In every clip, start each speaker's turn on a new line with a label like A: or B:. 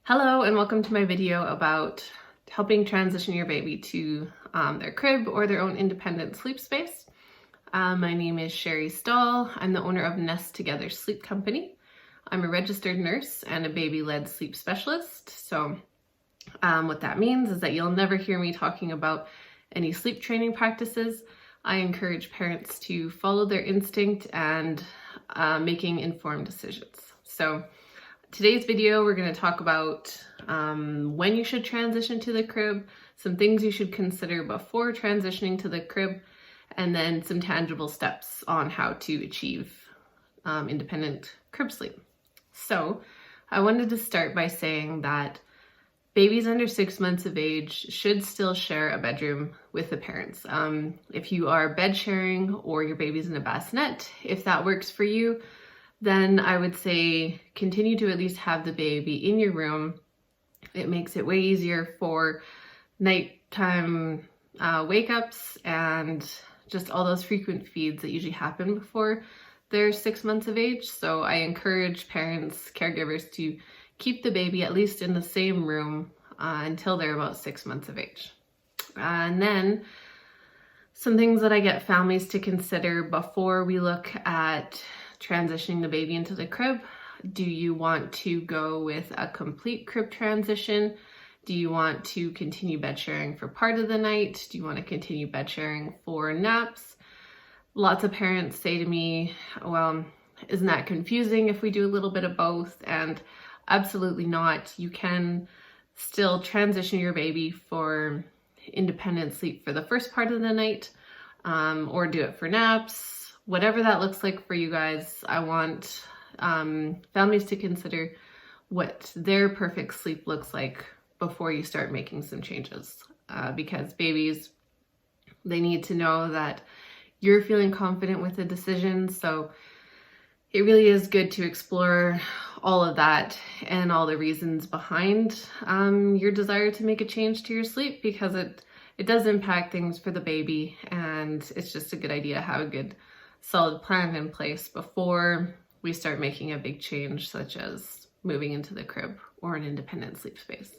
A: Hello and welcome to my video about helping transition your baby to their crib or their own independent sleep space. My name is Sherry Stahl. I'm the owner of Nest Together Sleep Company. I'm a registered nurse and a baby-led sleep specialist. So what that means is that you'll never hear me talking about any sleep training practices. I encourage parents to follow their instinct and making informed decisions. So today's video, we're going to talk about when you should transition to the crib, some things you should consider before transitioning to the crib, and then some tangible steps on how to achieve independent crib sleep. So I wanted to start by saying that babies under 6 months of age should still share a bedroom with the parents. If you are bed sharing or your baby's in a bassinet, if that works for you, then I would say continue to at least have the baby in your room. It makes it way easier for nighttime wake-ups and just all those frequent feeds that usually happen before they're 6 months of age. So I encourage parents, caregivers to keep the baby at least in the same room until they're about 6 months of age. And then some things that I get families to consider before we look at transitioning the baby into the crib. Do you want to go with a complete crib transition? Do you want to continue bed sharing for part of the night? Do you want to continue bed sharing for naps? Lots of parents say to me, well, isn't that confusing if we do a little bit of both? And absolutely not. You can still transition your baby for independent sleep for the first part of the night, or do it for naps. Whatever that looks like for you guys, I want families to consider what their perfect sleep looks like before you start making some changes. Because babies, they need to know that you're feeling confident with the decision. So it really is good to explore all of that and all the reasons behind your desire to make a change to your sleep, because it does impact things for the baby, and it's just a good idea to have a good solid plan in place before we start making a big change, such as moving into the crib or an independent sleep space.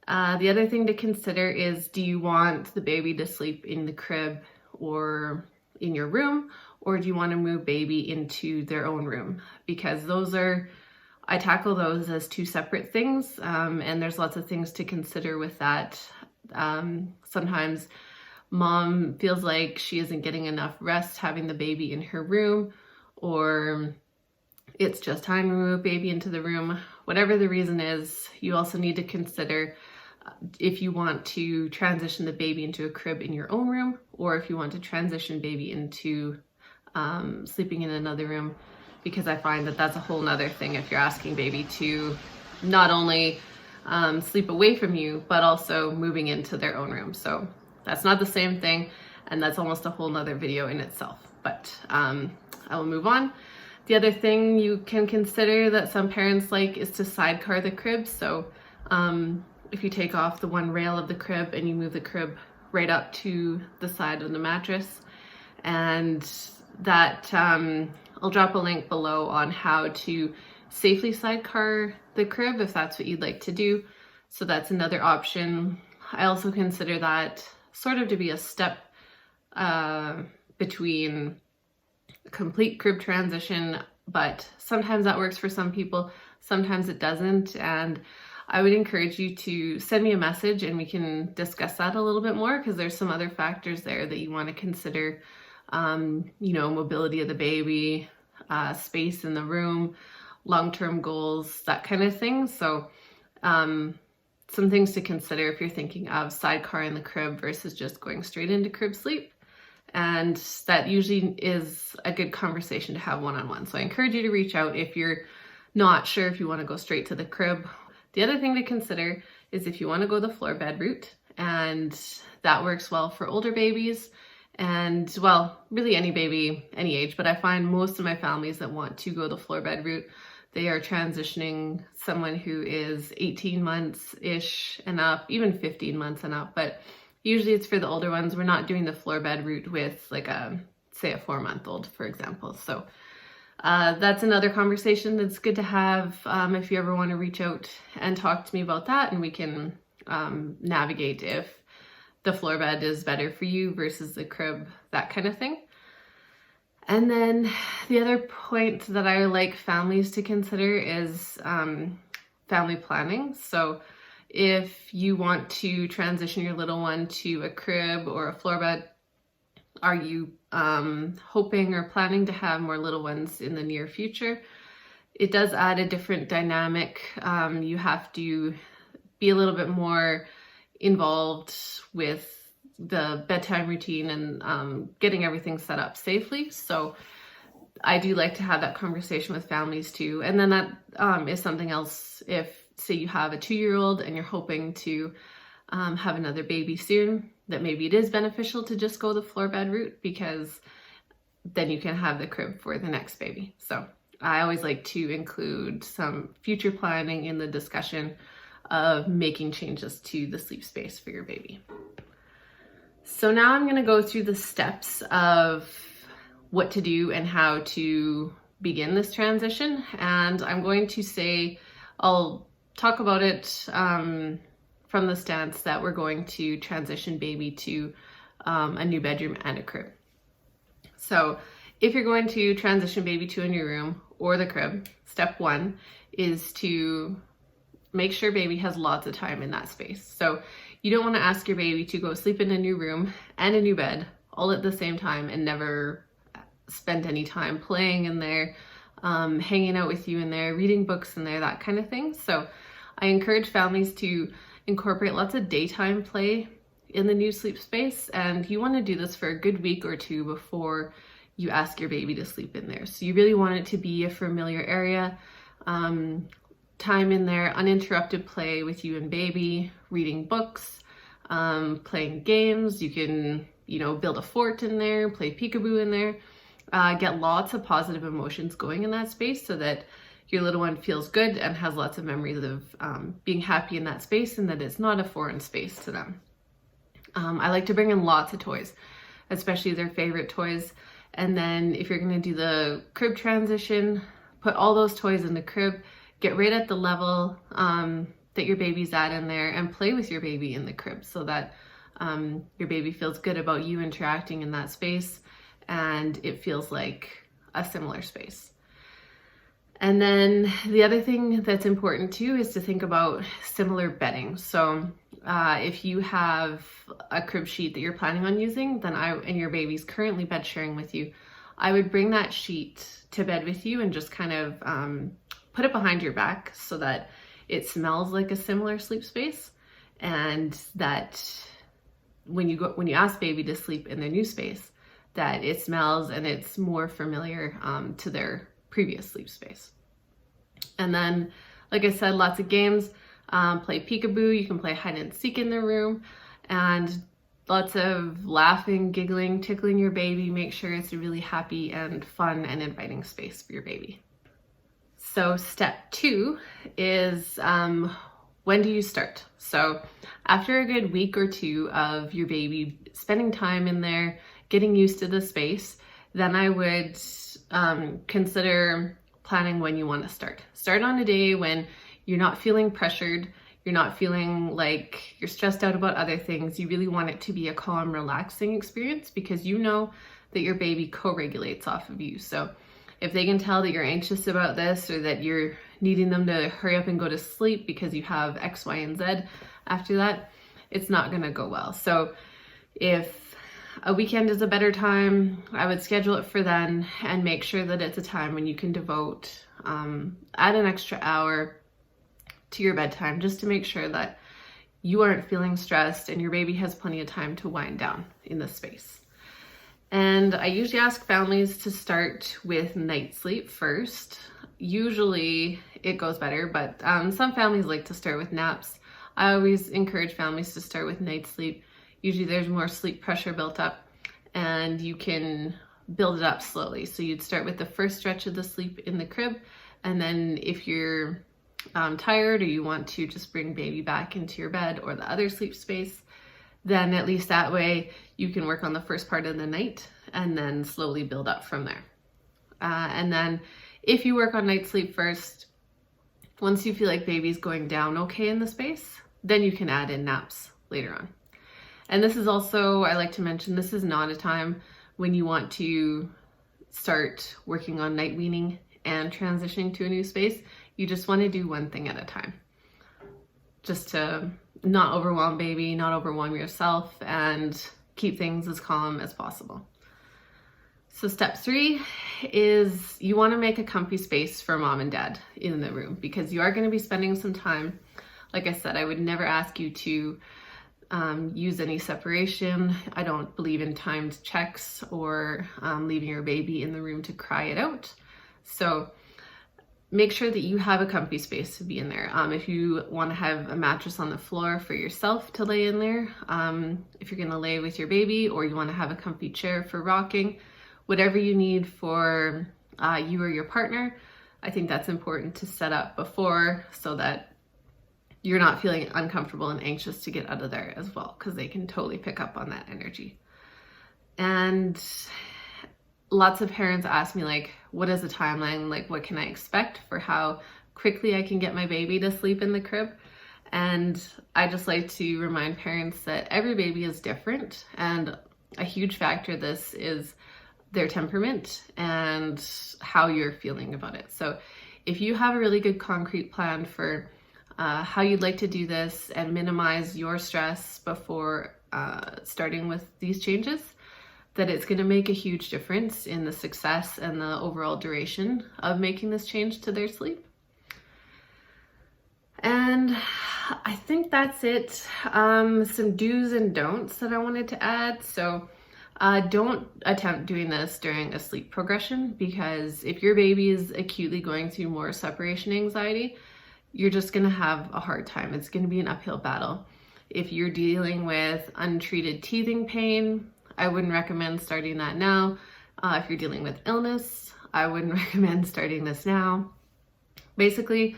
A: The other thing to consider is, do you want the baby to sleep in the crib or in your room, or do you want to move baby into their own room? Because I tackle those as two separate things, and there's lots of things to consider with that. Sometimes mom feels like she isn't getting enough rest having the baby in her room, or it's just time to move baby into the room. Whatever the reason is, you also need to consider if you want to transition the baby into a crib in your own room, or if you want to transition baby into sleeping in another room, because I find that that's a whole nother thing if you're asking baby to not only sleep away from you, but also moving into their own room. So that's not the same thing, and that's almost a whole nother video in itself, but I will move on. The other thing you can consider that some parents like is to sidecar the crib. So if you take off the one rail of the crib and you move the crib right up to the side of the mattress, and that I'll drop a link below on how to safely sidecar the crib if that's what you'd like to do. So that's another option. I also consider that sort of to be a step between complete crib transition, but sometimes that works for some people, sometimes it doesn't. And I would encourage you to send me a message and we can discuss that a little bit more, because there's some other factors there that you want to consider, mobility of the baby, space in the room, long-term goals, that kind of thing. So some things to consider if you're thinking of sidecar in the crib versus just going straight into crib sleep. And that usually is a good conversation to have one-on-one. So I encourage you to reach out if you're not sure if you want to go straight to the crib. The other thing to consider is if you want to go the floor bed route, and that works well for older babies and, well, really any baby, any age, but I find most of my families that want to go the floor bed route, they are transitioning someone who is 18 months-ish and up, even 15 months and up, but usually it's for the older ones. We're not doing the floor bed route with like say a 4-month-old, for example. So That's another conversation that's good to have if you ever want to reach out and talk to me about that, and we can navigate if the floor bed is better for you versus the crib, that kind of thing. And then the other point that I would like families to consider is family planning. So if you want to transition your little one to a crib or a floor bed, are you hoping or planning to have more little ones in the near future? It does add a different dynamic. You have to be a little bit more involved with the bedtime routine and getting everything set up safely. So I do like to have that conversation with families too. And then that is something else if, say, you have a 2-year-old and you're hoping to have another baby soon, that maybe it is beneficial to just go the floor bed route, because then you can have the crib for the next baby. So I always like to include some future planning in the discussion of making changes to the sleep space for your baby. So now I'm going to go through the steps of what to do and how to begin this transition. And I'm going to say, I'll talk about it from the stance that we're going to transition baby to a new bedroom and a crib. So if you're going to transition baby to a new room or the crib, step 1 is to make sure baby has lots of time in that space. So you don't want to ask your baby to go sleep in a new room and a new bed all at the same time and never spend any time playing in there, hanging out with you in there, reading books in there, that kind of thing. So I encourage families to incorporate lots of daytime play in the new sleep space, and you want to do this for a good week or 2 before you ask your baby to sleep in there. So you really want it to be a familiar area, time in there, uninterrupted play with you and baby, reading books, playing games. You can, build a fort in there, play peekaboo in there, get lots of positive emotions going in that space so that your little one feels good and has lots of memories of being happy in that space, and that it's not a foreign space to them. I like to bring in lots of toys, especially their favorite toys. And then if you're going to do the crib transition, put all those toys in the crib, get right at the level that your baby's at in there, and play with your baby in the crib so that your baby feels good about you interacting in that space and it feels like a similar space. And then the other thing that's important too is to think about similar bedding. So if you have a crib sheet that you're planning on using, then and your baby's currently bed sharing with you, I would bring that sheet to bed with you and just kind of put it behind your back so that it smells like a similar sleep space, and that when you ask baby to sleep in their new space, that it smells and it's more familiar to their previous sleep space. And then, like I said, lots of games, play peekaboo, you can play hide and seek in the room, and lots of laughing, giggling, tickling your baby. Make sure it's a really happy and fun and inviting space for your baby. So step 2 is when do you start? So after a good week or 2 of your baby spending time in there, getting used to the space, then I would consider planning when you want to start. Start on a day when you're not feeling pressured, you're not feeling like you're stressed out about other things. You really want it to be a calm, relaxing experience, because you know that your baby co-regulates off of you. So if they can tell that you're anxious about this, or that you're needing them to hurry up and go to sleep because you have X, Y, and Z after that, it's not going to go well. So if a weekend is a better time, I would schedule it for then and make sure that it's a time when you can devote, add an extra hour to your bedtime, just to make sure that you aren't feeling stressed and your baby has plenty of time to wind down in the space. And I usually ask families to start with night sleep first. Usually it goes better, but some families like to start with naps. I always encourage families to start with night sleep. Usually there's more sleep pressure built up and you can build it up slowly. So you'd start with the first stretch of the sleep in the crib, and then if you're tired or you want to just bring baby back into your bed or the other sleep space, then at least that way you can work on the first part of the night and then slowly build up from there. And then if you work on night sleep first, once you feel like baby's going down okay in the space, then you can add in naps later on. And this is also, I like to mention, this is not a time when you want to start working on night weaning and transitioning to a new space. You just want to do one thing at a time, just to not overwhelm baby, not overwhelm yourself, and keep things as calm as possible. So step 3 is you want to make a comfy space for mom and dad in the room, because you are going to be spending some time. Like I said, I would never ask you to use any separation. I don't believe in timed checks or leaving your baby in the room to cry it out. So make sure that you have a comfy space to be in there. If you want to have a mattress on the floor for yourself to lay in there, if you're going to lay with your baby, or you want to have a comfy chair for rocking, whatever you need for you or your partner, I think that's important to set up before, so that you're not feeling uncomfortable and anxious to get out of there as well, because they can totally pick up on that energy. And lots of parents ask me, like, what is the timeline? Like, what can I expect for how quickly I can get my baby to sleep in the crib? And I just like to remind parents that every baby is different, and a huge factor of this is their temperament and how you're feeling about it. So if you have a really good concrete plan for how you'd like to do this and minimize your stress before starting with these changes, that it's going to make a huge difference in the success and the overall duration of making this change to their sleep. And I think that's it. Some do's and don'ts that I wanted to add. So don't attempt doing this during a sleep progression, because if your baby is acutely going through more separation anxiety, you're just going to have a hard time. It's going to be an uphill battle. If you're dealing with untreated teething pain, I wouldn't recommend starting that now. If you're dealing with illness, I wouldn't recommend starting this now. Basically,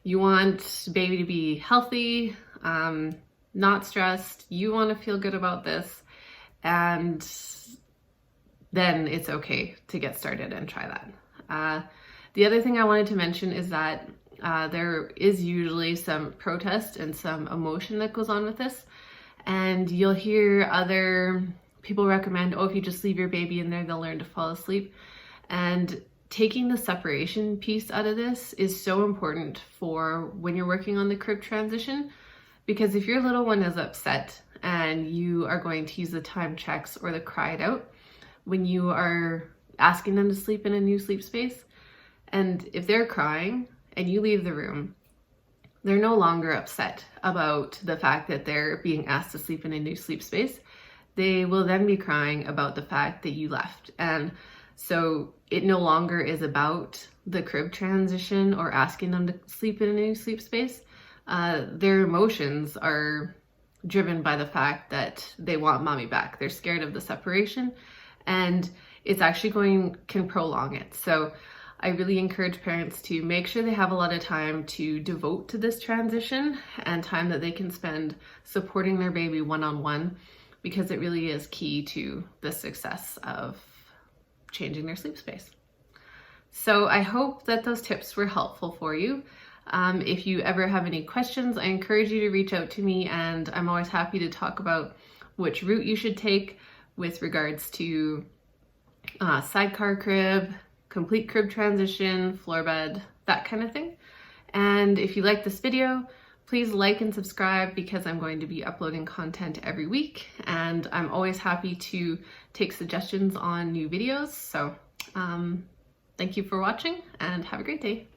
A: you want baby to be healthy, not stressed. You want to feel good about this, and then it's okay to get started and try that. The other thing I wanted to mention is that there is usually some protest and some emotion that goes on with this. And you'll hear other people recommend, oh, if you just leave your baby in there, they'll learn to fall asleep. And taking the separation piece out of this is so important for when you're working on the crib transition, because if your little one is upset and you are going to use the time checks or the cry it out when you are asking them to sleep in a new sleep space, and if they're crying and you leave the room, they're no longer upset about the fact that they're being asked to sleep in a new sleep space. They will then be crying about the fact that you left. And so it no longer is about the crib transition or asking them to sleep in a new sleep space. Their emotions are driven by the fact that they want mommy back. They're scared of the separation, and it's actually can prolong it. So I really encourage parents to make sure they have a lot of time to devote to this transition, and time that they can spend supporting their baby one-on-one, because it really is key to the success of changing their sleep space. So I hope that those tips were helpful for you. If you ever have any questions, I encourage you to reach out to me, and I'm always happy to talk about which route you should take with regards to sidecar crib, complete crib transition, floor bed, that kind of thing. And if you like this video, please like and subscribe, because I'm going to be uploading content every week, and I'm always happy to take suggestions on new videos. So thank you for watching, and have a great day.